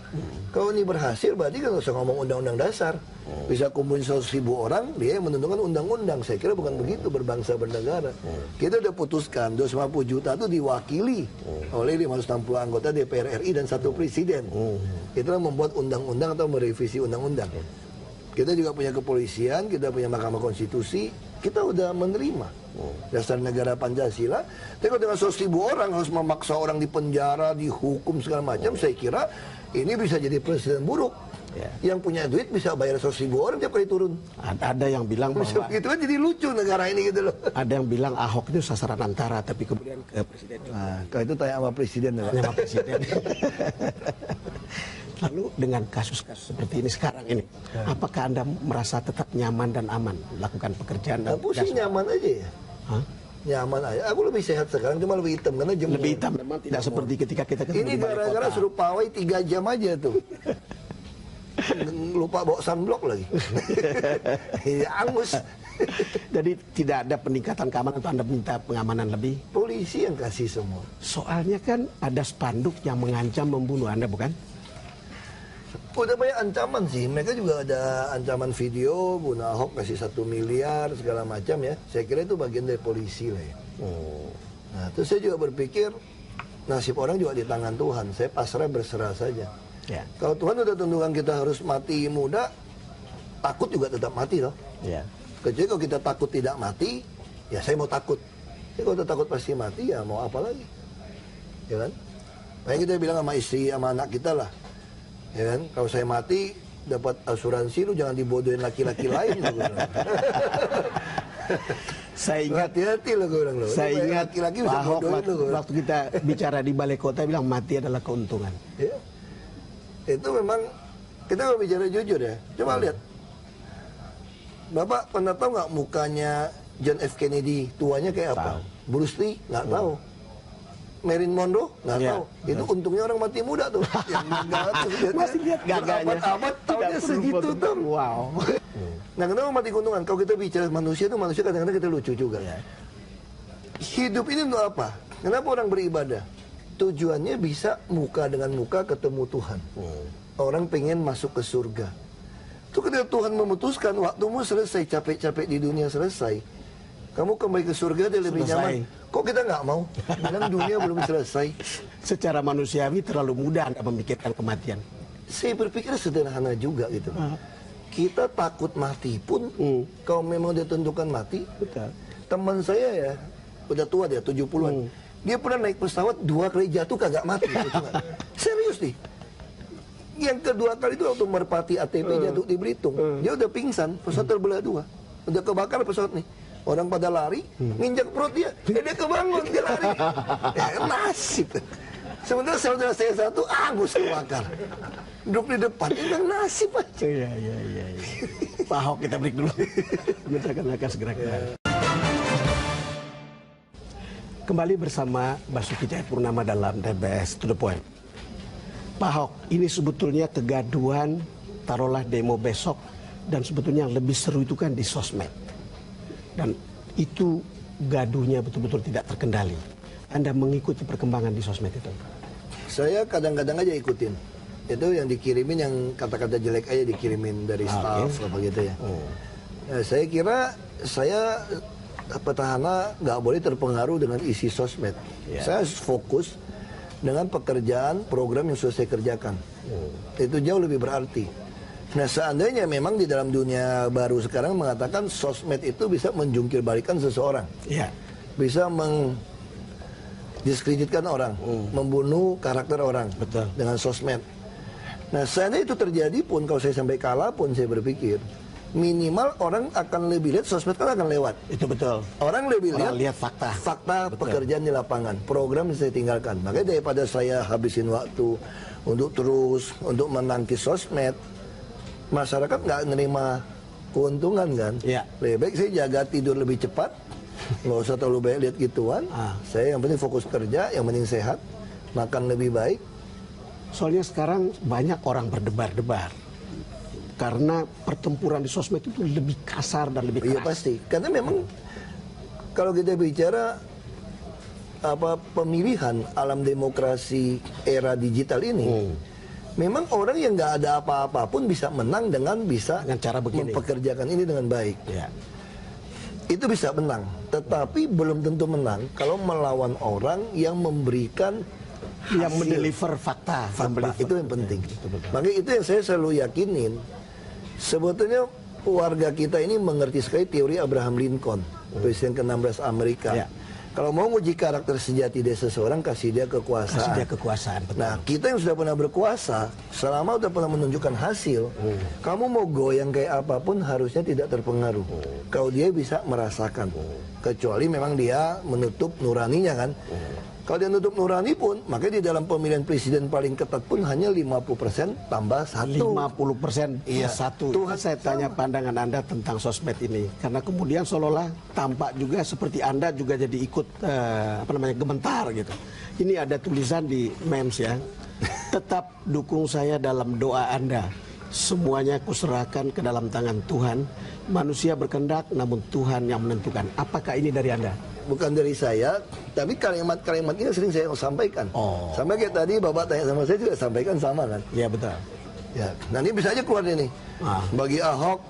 Kalau ini berhasil, berarti kan nggak usah ngomong undang-undang dasar. Bisa kumpulin 100.000 orang, dia yang menentukan undang-undang. Saya kira bukan begitu berbangsa bernegara. Kita udah putuskan 250 juta itu diwakili oleh 560 anggota DPR RI dan 1 presiden. Itulah membuat undang-undang atau merevisi undang-undang. Kita juga punya kepolisian, kita punya Mahkamah Konstitusi, kita udah menerima dasar negara Pancasila. Tapi kalau dengan 100.000 orang harus memaksa orang di penjara, dihukum segala macam, saya kira ini bisa jadi presiden buruk. Yang punya duit bisa bayar 100.000 orang tiap kali turun. Ada yang bilang bahwa gitu kan jadi lucu negara ini gitu loh. Ada yang bilang Ahok itu sasaran antara, tapi kemudian ke presiden. Kalau itu tanya sama presiden ya. Sama presiden. Lalu dengan kasus-kasus seperti ini sekarang ini, apakah Anda merasa tetap nyaman dan aman melakukan pekerjaan? Aku sih nyaman aja ya. Nyaman aja. Aku lebih sehat sekarang, cuma lebih hitam karena jemur. Lebih hitam memang tidak seperti ketika kita ketemu. Ini gara-gara suruh pawai 3 jam aja tuh. Lupa bawa sunblock lagi. Angus. Jadi tidak ada peningkatan keamanan atau Anda minta pengamanan lebih? Polisi yang kasih semua. Soalnya kan ada spanduk yang mengancam membunuh Anda, bukan? Udah banyak ancaman sih, mereka juga ada ancaman video, guna Ahok kasih 1 miliar, segala macam ya. Saya kira itu bagian dari polisi lah ya. Nah, terus saya juga berpikir, nasib orang juga di tangan Tuhan, saya pasrah berserah saja. Ya. Kalau Tuhan udah tentukan kita harus mati muda, takut juga tetap mati loh. Ya. Kecuali kalau kita takut tidak mati, ya saya mau takut. Tapi kalau kita takut pasti mati, ya mau apa lagi? Ya kan? Makanya kita bilang sama istri, sama anak kita lah. Ya kan, kalau saya mati dapat asuransi, lu jangan dibodohin laki-laki lain. Saya ingat, hati-hati lo gue bilang lo. Saya ingat laki-laki bisa Ahok bodohin lo. waktu kita bicara di balai kota bilang mati adalah keuntungan. Ya. Itu memang kita kalau bicara jujur ya. Coba lihat. Bapak pernah tahu nggak mukanya John F. Kennedy tuanya kayak apa? Tahu. Bruce Lee nggak tahu. Marilyn Monroe nggak tahu. Itu untungnya orang mati muda tuh. Yang masih lihat gaganya. Abad tahunnya segitu tuh. Wow. Nah, kenapa mati keuntungan? Kalau kita bicara manusia tuh, manusia kadang-kadang kita lucu juga. Ya. Hidup ini untuk apa? Kenapa orang beribadah? Tujuannya bisa muka dengan muka ketemu Tuhan. Orang pengen masuk ke surga. Itu ketika Tuhan memutuskan waktumu selesai, capek-capek di dunia selesai, kamu kembali ke surga dia lebih nyaman. Kok kita nggak mau? Bilang dunia belum selesai. Secara manusiawi terlalu mudah Anda memikirkan kematian. Saya berpikir sederhana juga gitu. Kita takut mati pun, kalau memang dia tentukan mati. Betul. Teman saya ya, udah tua dia, 70-an. Dia pernah naik pesawat 2 kali jatuh kagak mati. Gitu kan. Serius nih. Yang kedua kali itu waktu merpati ATP jatuh di Belitung. Dia udah pingsan, pesawat terbelah 2. Udah kebakar pesawat nih. Orang pada lari, nginjak perut dia. Dia kebangun, dia lari. Nasib. Sementara saudara saya satu, angus kebakar. Duduk di depan, itu nasib aja. Iya. Pak Ahok, kita break dulu. Kita akan segera kembali. Kembali bersama Basuki Cahayapurnama dalam TBS To The Point. Pak Ahok, ini sebetulnya kegaduhan, taruhlah demo besok, dan sebetulnya yang lebih seru itu kan di sosmed. Dan itu gaduhnya betul-betul tidak terkendali. Anda mengikuti perkembangan di sosmed itu? Saya kadang-kadang aja ikutin. Itu yang dikirimin, yang kata-kata jelek aja dikirimin dari staff apa gitu ya. Nah, saya kira saya petahana nggak boleh terpengaruh dengan isi sosmed. Saya harus fokus dengan pekerjaan program yang sudah saya kerjakan. Itu jauh lebih berarti. Nah, seandainya memang di dalam dunia baru sekarang mengatakan sosmed itu bisa menjungkir balikan seseorang. Bisa mendiskreditkan orang, membunuh karakter orang. Betul. Dengan sosmed. Nah, seandainya itu terjadi pun, kalau saya sampai kalah pun, saya berpikir minimal orang akan lebih lihat, sosmed kan akan lewat. Itu betul. Orang lebih lihat fakta. Fakta pekerjaan di lapangan, program yang saya tinggalkan. Makanya daripada saya habisin waktu untuk untuk menangkis sosmed, masyarakat nggak menerima keuntungan kan. Lebih baik saya jaga tidur lebih cepat, nggak usah terlalu banyak lihat gituan. Saya yang penting fokus kerja, yang penting sehat, makan lebih baik. Soalnya sekarang banyak orang berdebar-debar karena pertempuran di sosmed itu lebih kasar dan lebih keras. Iya pasti, karena memang kalau kita bicara pemilihan alam demokrasi era digital ini, memang orang yang nggak ada apa-apa pun bisa menang dengan cara begini, mempekerjakan ini dengan baik. Itu bisa menang, tetapi belum tentu menang kalau melawan orang yang memberikan yang mendeliver fakta. Itu yang penting. Makanya itu yang saya selalu yakinin. Sebetulnya warga kita ini mengerti sekali teori Abraham Lincoln, Presiden ke-16 Amerika. Kalau mau nguji karakter sejati dari seseorang, kasih dia kekuasaan. Betul. Nah, kita yang sudah pernah berkuasa, selama sudah pernah menunjukkan hasil, kamu mau goyang kayak apapun harusnya tidak terpengaruh. Kalau dia bisa merasakan. Kecuali memang dia menutup nuraninya kan. Kalau dia nutup nurani pun, makanya di dalam pemilihan presiden paling ketat pun hanya 50% tambah 1. 50% iya. 1. Tuhan, saya tanya pandangan Anda tentang sosmed ini. Karena kemudian seolah-olah tampak juga seperti Anda juga jadi ikut gementar gitu. Ini ada tulisan di memes ya. Tetap dukung saya dalam doa Anda. Semuanya kuserahkan ke dalam tangan Tuhan. Manusia berkehendak namun Tuhan yang menentukan. Apakah ini dari Anda? Bukan dari saya, tapi kalimat-kalimat ini sering saya sampaikan. Sama kayak tadi Bapak tanya sama saya juga sampaikan sama kan? Iya betul. Ya, nanti bisa aja keluar ini. Bagi Ahok,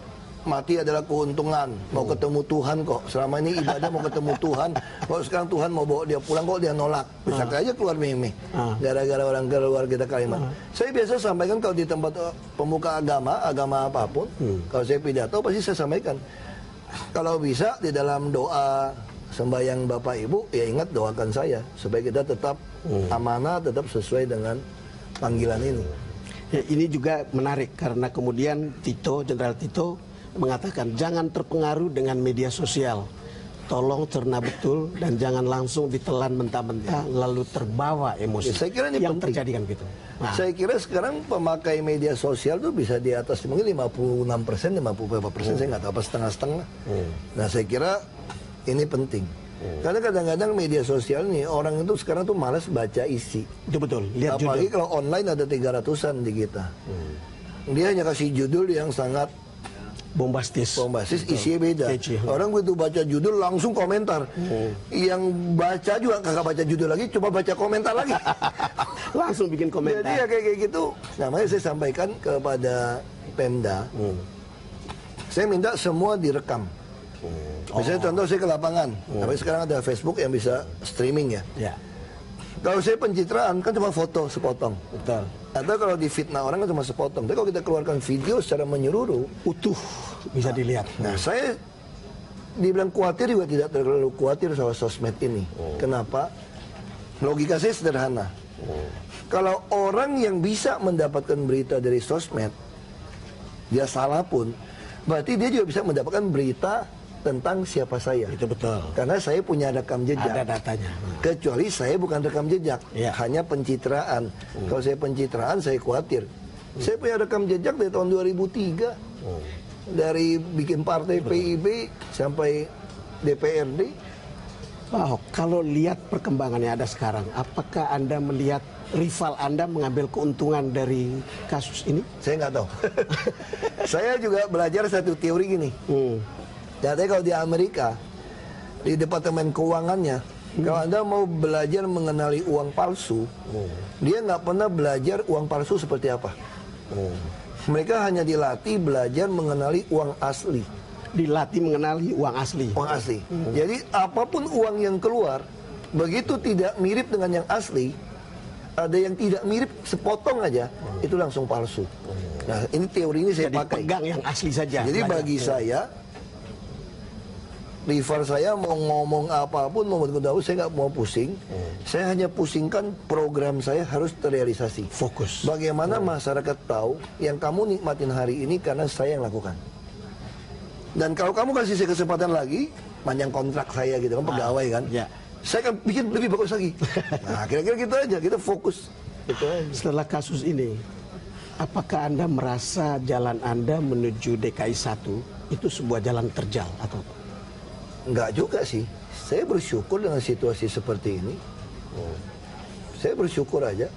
mati adalah keuntungan. Mau ketemu Tuhan kok. Selama ini ibadah mau ketemu Tuhan. Kalau sekarang Tuhan mau bawa dia pulang kok dia nolak. Bisa aja keluar meme. Gara-gara orang keluar kita kalimat. Saya biasa sampaikan kalau di tempat pemuka agama apapun. Kalau saya pidato pasti saya sampaikan. Kalau bisa di dalam doa sembahyang Bapak Ibu, ya ingat doakan saya. Supaya kita tetap amanah, tetap sesuai dengan panggilan ini. Ya, ini juga menarik karena kemudian Jenderal Tito mengatakan jangan terpengaruh dengan media sosial. Tolong cerna betul dan jangan langsung ditelan mentah-mentah lalu terbawa emosi. Ya, saya kira ini yang penting. terjadi kan gitu. Saya kira sekarang pemakai media sosial tuh bisa di atas mungkin 56%, 50%, saya nggak tahu apa setengah-setengah. Nah saya kira ini penting. Karena kadang-kadang media sosial nih orang itu sekarang tuh malas baca isi. Itu betul. Lihat apalagi judul. kalau online ada 300-an di kita. Dia hanya kasih judul yang sangat bombastis, isinya beda. Orang begitu baca judul langsung komentar. Yang baca juga kagak baca judul lagi, coba baca komentar lagi. Langsung bikin komentar. Jadi ya kayak gitu. Namanya saya sampaikan kepada Pemda. Saya minta semua direkam. Misalnya contoh saya ke lapangan, tapi sekarang ada Facebook yang bisa streaming ya. Kalau saya pencitraan kan cuma foto sepotong. Betul. Atau kalau difitnah orang kan cuma sepotong. Tapi kalau kita keluarkan video secara menyeluruh, utuh bisa dilihat. Nah saya dibilang khawatir juga tidak terlalu khawatir soal sosmed ini. Kenapa? Logika saya sederhana. Kalau orang yang bisa mendapatkan berita dari sosmed, dia salah pun, berarti dia juga bisa mendapatkan berita tentang siapa saya. Itu betul. Karena saya punya rekam jejak. Ada datanya. Kecuali saya bukan rekam jejak, hanya pencitraan. Kalau saya pencitraan, saya khawatir. Saya punya rekam jejak dari tahun 2003. Dari bikin partai PIB sampai DPRD. Pak Ahok, kalau lihat perkembangannya ada sekarang, apakah Anda melihat rival Anda mengambil keuntungan dari kasus ini? Saya nggak tahu. Saya juga belajar satu teori gini. Jadi kalau di Amerika, di Departemen Keuangannya, kalau Anda mau belajar mengenali uang palsu, dia nggak pernah belajar uang palsu seperti apa. Mereka hanya dilatih belajar mengenali uang asli. Dilatih mengenali uang asli. Uang asli. Jadi apapun uang yang keluar, begitu tidak mirip dengan yang asli, ada yang tidak mirip sepotong aja, itu langsung palsu. Nah ini teori ini saya pakai. Pegang yang asli saja. Jadi bagi saya, rival saya mau ngomong apapun, mau tahu, saya nggak mau pusing. Saya hanya pusingkan program saya harus terrealisasi. Fokus. Bagaimana masyarakat tahu yang kamu nikmatin hari ini karena saya yang lakukan. Dan kalau kamu kasih saya kesempatan lagi, panjang kontrak saya gitu kan, pegawai kan, saya akan bikin lebih bagus lagi. Nah kira-kira gitu aja, kita fokus. Gitu aja. Setelah kasus ini, apakah Anda merasa jalan Anda menuju DKI 1 itu sebuah jalan terjal atau? Enggak juga sih. Saya bersyukur dengan situasi seperti ini. Saya bersyukur aja.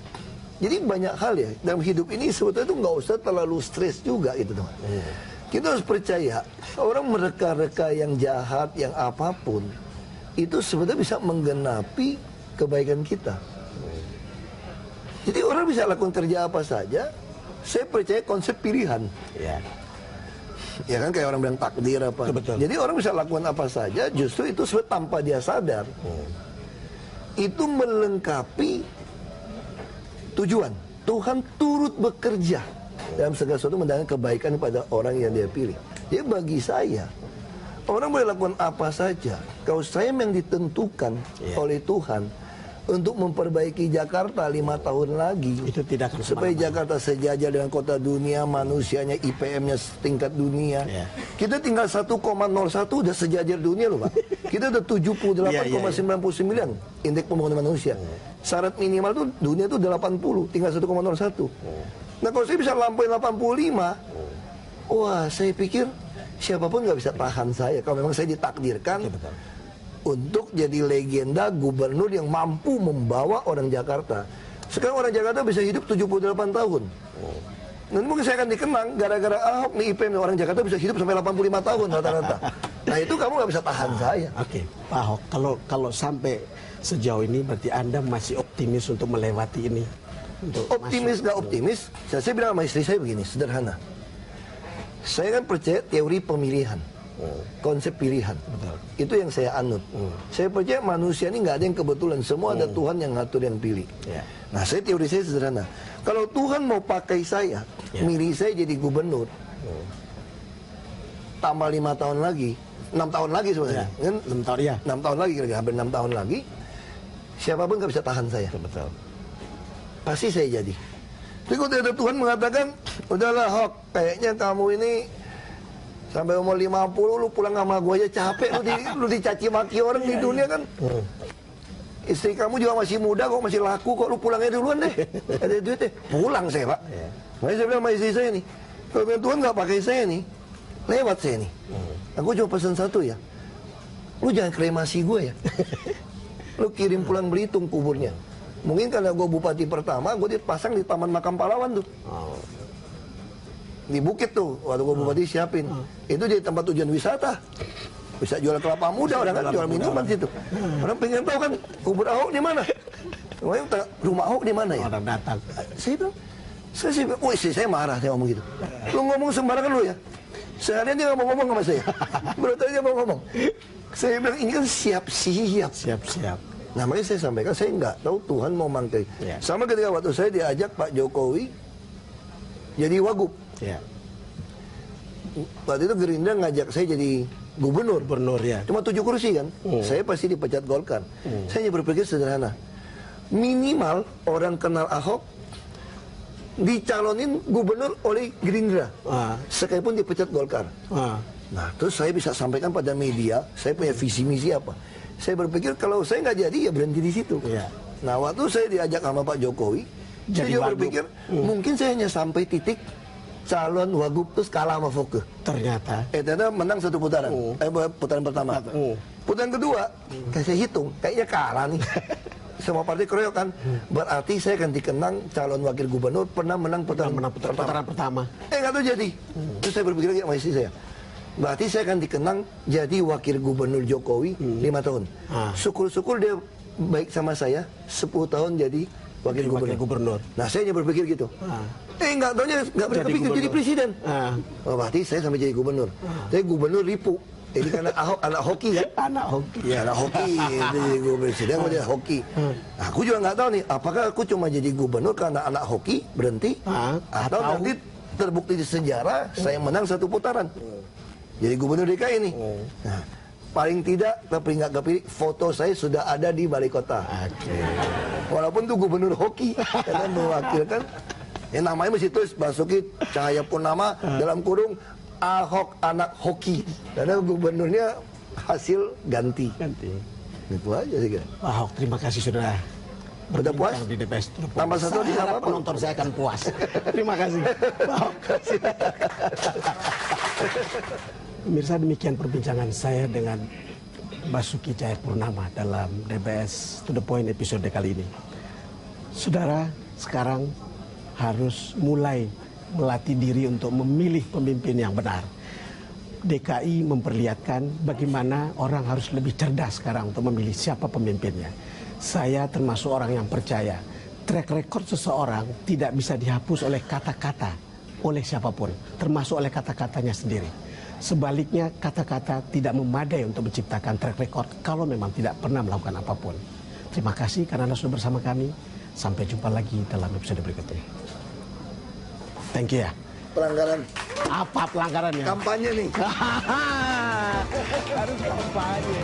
Jadi banyak hal ya dalam hidup ini sebetulnya itu nggak usah terlalu stres juga gitu teman. Kita harus percaya orang mereka-reka yang jahat, yang apapun itu sebetulnya bisa menggenapi kebaikan kita. Jadi orang bisa lakukan kerja apa saja. Saya percaya konsep pilihan. Ya kan kayak orang bilang takdir apa. Betul. Jadi orang bisa lakukan apa saja, justru itu sebetulnya tanpa dia sadar. Itu melengkapi tujuan. Tuhan turut bekerja dalam segala sesuatu mendatangkan kebaikan kepada orang yang dia pilih. Jadi bagi saya, orang boleh lakukan apa saja. Kalau saya yang ditentukan oleh Tuhan untuk memperbaiki Jakarta 5 tahun lagi, itu tidak akan supaya Jakarta sejajar dengan kota dunia, manusianya IPM-nya setingkat dunia. Kita tinggal 1,01 udah sejajar dunia loh Pak. Kita udah 78,99 indeks pembangunan manusia. Syarat minimal tuh dunia tuh 80, tinggal 1,01. Nah kalau saya bisa lampaui 85, wah saya pikir siapapun nggak bisa tahan saya. Kalau memang saya ditakdirkan untuk jadi legenda gubernur yang mampu membawa orang Jakarta. Sekarang orang Jakarta bisa hidup 78 tahun. Nanti mungkin saya akan dikenang gara-gara Ahok nih IPM orang Jakarta bisa hidup sampai 85 tahun rata-rata. Nah itu kamu nggak bisa tahan saya. Oke, Pak Ahok, kalau sampai sejauh ini berarti Anda masih optimis untuk melewati ini? Optimis nggak optimis, saya bilang sama istri saya begini, sederhana. Saya kan percaya teori pemilihan, konsep pilihan. Betul. Itu yang saya anut. Saya percaya manusia ini nggak ada yang kebetulan, semua ada Tuhan yang ngatur, yang pilih. Ya. Nah, teori saya sederhana. Kalau Tuhan mau pakai saya, milih saya jadi gubernur, tambah 5 tahun lagi, 6 tahun lagi sebenarnya, kan? 6 tahun ya. 6 tahun lagi, hampir 6 tahun lagi, siapapun nggak bisa tahan saya. Betul. Pasti saya jadi. Tapi kalau ada Tuhan mengatakan, udahlah Hok, kayaknya kamu ini sampai umur 50 lu pulang sama gue aja capek, lu dicaci maki orang di dunia kan. Istri kamu juga masih muda kok, masih laku kok, lu pulangnya duluan deh. Ada duit deh, pulang saya Pak. Makanya saya bilang sama istri saya nih, kalau Tuhan nggak pakai saya nih, lewat saya nih. Aku cuma pesan satu ya, lu jangan kremasi gue ya. Lu kirim pulang Belitung kuburnya. Mungkin karena gue bupati pertama, gue dipasang di Taman Makam Pahlawan tuh. Di bukit tuh, waktu gue bupati siapin. Itu jadi tempat tujuan wisata. Bisa jual kelapa muda, orang kan jual minuman situ. Orang pengen tahu kan, kubur Ahok di mana? Rumah Ahok di mana ya? Orang datang. Saya bilang, oh istri saya marah, saya ngomong gitu. Lu ngomong sembarangan lu ya. Seharian dia nggak mau ngomong sama saya. Berarti dia mau ngomong. Saya bilang, ini kan siap-siap. Siap-siap. Nah, makanya saya sampaikan, saya nggak tahu Tuhan mau manggil. Sama ketika waktu saya diajak Pak Jokowi jadi wagub. Ya. Waktu itu Gerindra ngajak saya jadi gubernur. Gubernur ya. Cuma 7 kursi kan. Saya pasti dipecat Golkar. Saya hanya berpikir sederhana. Minimal orang kenal Ahok dicalonin gubernur oleh Gerindra. Sekalipun dipecat Golkar. Nah, terus saya bisa sampaikan pada media, saya punya visi misi apa. Saya berpikir kalau saya nggak jadi ya berhenti di situ. Nah, waktu saya diajak sama Pak Jokowi, saya juga berpikir mungkin saya hanya sampai titik calon wagub terus kalah sama Foke. Ternyata menang 1 putaran. Putaran pertama. Putaran kedua, kayak saya hitung, kayaknya kalah nih. Semua partai keroyok kan. Berarti saya akan dikenang calon wakil gubernur pernah menang putaran pertama. Nggak tahu jadi. Terus saya berpikir lagi sama istri saya. Berarti saya akan dikenang jadi wakil gubernur Jokowi 5 tahun. Syukur-syukur dia baik sama saya, 10 tahun jadi wakil gubernur. Nah, saya hanya berpikir gitu. Nggak tahunya nggak berpikir jadi presiden. Berarti saya sampai jadi gubernur. Saya gubernur Lipu. Ini karena Ahok anak hoki kan? Anak hoki. Ya, anak hoki. Jadi gubernur presiden dia hoki. Nah, aku juga nggak tahu nih, apakah aku cuma jadi gubernur karena anak hoki berhenti, atau nanti terbukti di sejarah saya menang 1 putaran. Jadi gubernur DKI ini. Nah, paling tidak tapi nggak kepilih, foto saya sudah ada di balai kota. Walaupun tuh gubernur hoki, karena mewakilkan. Ya namanya masih tulis Basuki Cahayapurnama dalam kurung Ahok anak hoki. Karena gubernurnya hasil ganti. Itu aja sih kan. Ahok, terima kasih sudah Udah puas? di DPS. Tambah 1 di apa? Penonton saya akan puas. Terima kasih. Ahok. Pemirsa, demikian perbincangan saya dengan Basuki Cahayapurnama dalam DBS To The Point episode kali ini. Saudara, sekarang harus mulai melatih diri untuk memilih pemimpin yang benar. DKI memperlihatkan bagaimana orang harus lebih cerdas sekarang untuk memilih siapa pemimpinnya. Saya termasuk orang yang percaya track record seseorang tidak bisa dihapus oleh kata-kata oleh siapapun, termasuk oleh kata-katanya sendiri. Sebaliknya, kata-kata tidak memadai untuk menciptakan track record kalau memang tidak pernah melakukan apapun. Terima kasih karena Anda sudah bersama kami. Sampai jumpa lagi dalam episode berikutnya. Thank you ya. Pelanggaran. Apa pelanggarannya? Kampanye nih. Harus kampanye.